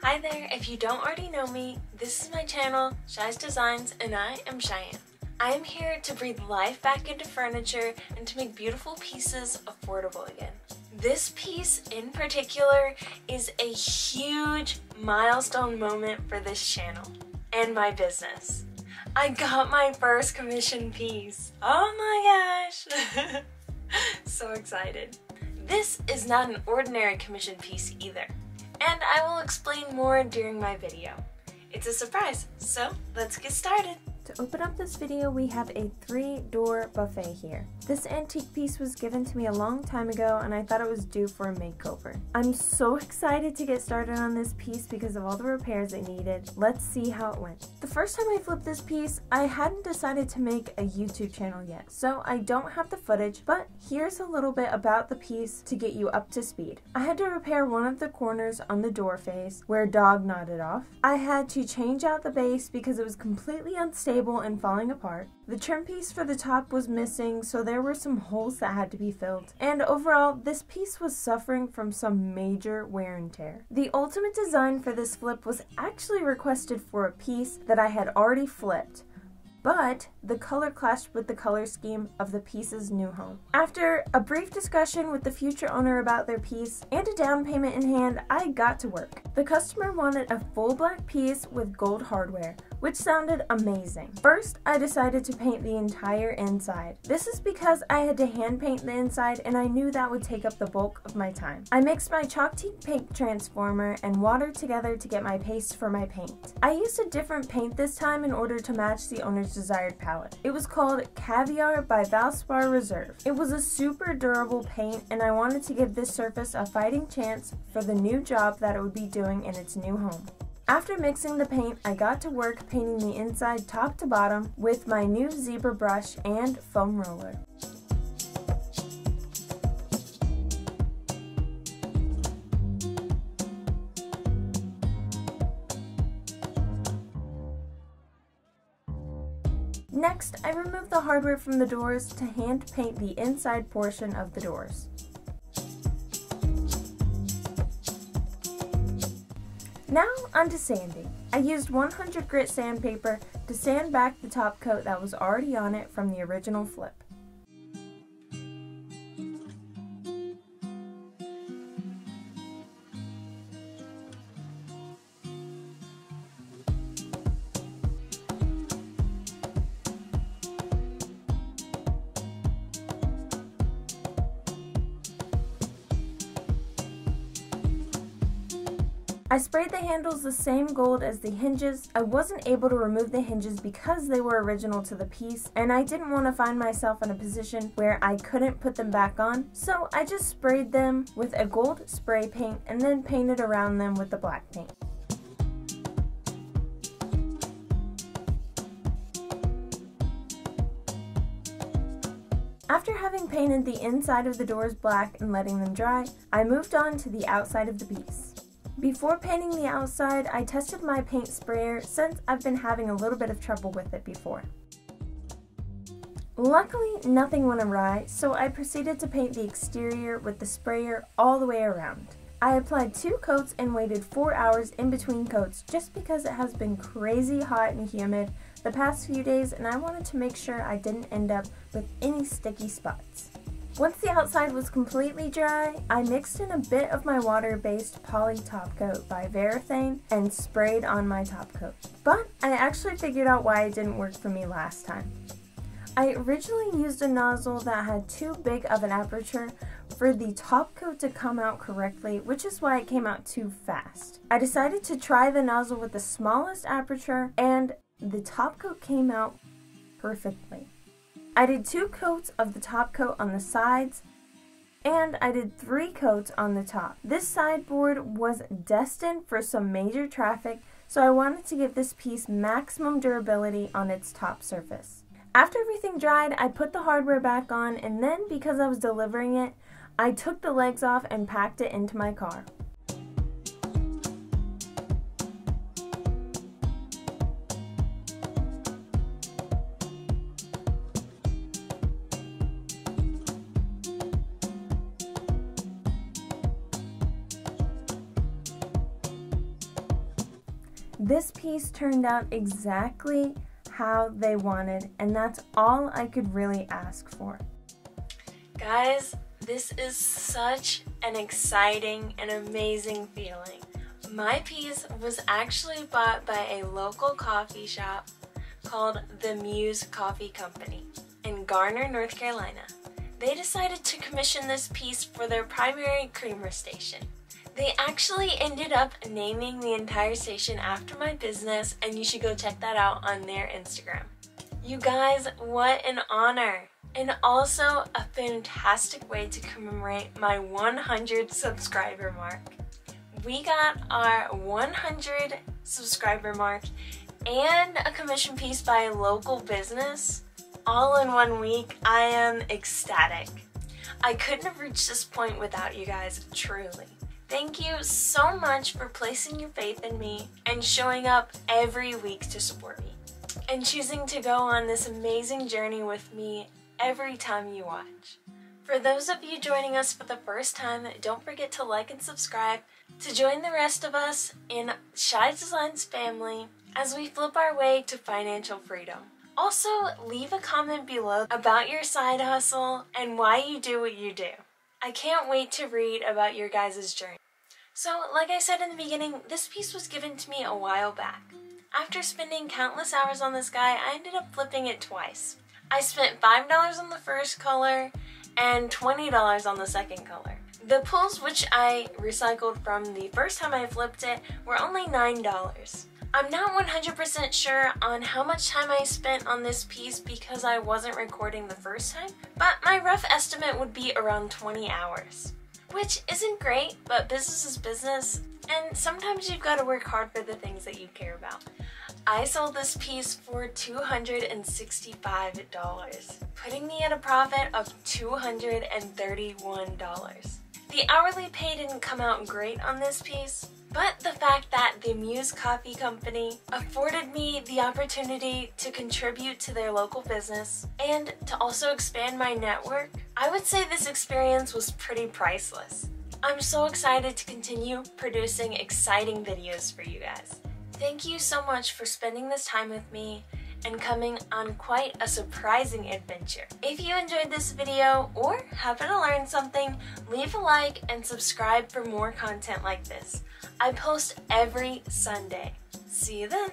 Hi there, if you don't already know me, this is my channel, Shy's Designs, and I am Cheyenne. I am here to breathe life back into furniture and to make beautiful pieces affordable again. This piece in particular is a huge milestone moment for this channel and my business. I got my first commission piece. Oh my gosh! So excited. This is not an ordinary commission piece either, and I will explain more during my video. It's a surprise, so let's get started. To open up this video, we have a 3-door buffet here. This antique piece was given to me a long time ago and I thought it was due for a makeover. I'm so excited to get started on this piece because of all the repairs it needed. Let's see how it went. The first time I flipped this piece, I hadn't decided to make a YouTube channel yet, so I don't have the footage, but here's a little bit about the piece to get you up to speed. I had to repair one of the corners on the door face where a dog nodded off. I had to change out the base because it was completely unstable and falling apart. The trim piece for the top was missing, so there were some holes that had to be filled. And overall, this piece was suffering from some major wear and tear. The ultimate design for this flip was actually requested for a piece that I had already flipped, but the color clashed with the color scheme of the piece's new home. After a brief discussion with the future owner about their piece and a down payment in hand, I got to work. The customer wanted a full black piece with gold hardware, which sounded amazing. First, I decided to paint the entire inside. This is because I had to hand paint the inside and I knew that would take up the bulk of my time. I mixed my Chalk-Tea paint transformer and water together to get my paste for my paint. I used a different paint this time in order to match the owner's desired palette. It was called Caviar by Valspar Reserve. It was a super durable paint and I wanted to give this surface a fighting chance for the new job that it would be doing in its new home. After mixing the paint, I got to work painting the inside top to bottom with my new zebra brush and foam roller. Next, I removed the hardware from the doors to hand paint the inside portion of the doors. Now onto sanding. I used 100 grit sandpaper to sand back the top coat that was already on it from the original flip. I sprayed the handles the same gold as the hinges. I wasn't able to remove the hinges because they were original to the piece, and I didn't want to find myself in a position where I couldn't put them back on, so I just sprayed them with a gold spray paint and then painted around them with the black paint. After having painted the inside of the doors black and letting them dry, I moved on to the outside of the piece. Before painting the outside, I tested my paint sprayer since I've been having a little bit of trouble with it before. Luckily, nothing went awry, so I proceeded to paint the exterior with the sprayer all the way around. I applied 2 coats and waited 4 hours in between coats just because it has been crazy hot and humid the past few days and I wanted to make sure I didn't end up with any sticky spots. Once the outside was completely dry, I mixed in a bit of my water-based poly top coat by Varathane and sprayed on my top coat. But I actually figured out why it didn't work for me last time. I originally used a nozzle that had too big of an aperture for the top coat to come out correctly, which is why it came out too fast. I decided to try the nozzle with the smallest aperture and the top coat came out perfectly. I did 2 coats of the top coat on the sides, and I did 3 coats on the top. This sideboard was destined for some major traffic, so I wanted to give this piece maximum durability on its top surface. After everything dried, I put the hardware back on, and then because I was delivering it, I took the legs off and packed it into my car. This piece turned out exactly how they wanted, and that's all I could really ask for. Guys, this is such an exciting and amazing feeling. My piece was actually bought by a local coffee shop called the Muse Coffee Company in Garner, North Carolina. They decided to commission this piece for their primary creamer station. They actually ended up naming the entire station after my business, and you should go check that out on their Instagram. You guys, what an honor! And also a fantastic way to commemorate my 100 subscriber mark. We got our 100 subscriber mark and a commission piece by a local business all in 1 week. I am ecstatic. I couldn't have reached this point without you guys, truly. Thank you so much for placing your faith in me and showing up every week to support me and choosing to go on this amazing journey with me every time you watch. For those of you joining us for the first time, don't forget to like and subscribe to join the rest of us in Shy's Designs family as we flip our way to financial freedom. Also, leave a comment below about your side hustle and why you do what you do. I can't wait to read about your guys' journey. So, like I said in the beginning, this piece was given to me a while back. After spending countless hours on this guy, I ended up flipping it twice. I spent $5 on the first color and $20 on the second color. The pulls which I recycled from the first time I flipped it were only $9. I'm not 100% sure on how much time I spent on this piece because I wasn't recording the first time, but my rough estimate would be around 20 hours. Which isn't great, but business is business, and sometimes you've got to work hard for the things that you care about. I sold this piece for $265, putting me at a profit of $231. The hourly pay didn't come out great on this piece, but the fact that the Muse Coffee Company afforded me the opportunity to contribute to their local business and to also expand my network, I would say this experience was pretty priceless. I'm so excited to continue producing exciting videos for you guys. Thank you so much for spending this time with me and coming on quite a surprising adventure. If you enjoyed this video or happen to learn something, leave a like and subscribe for more content like this. I post every Sunday. See you then!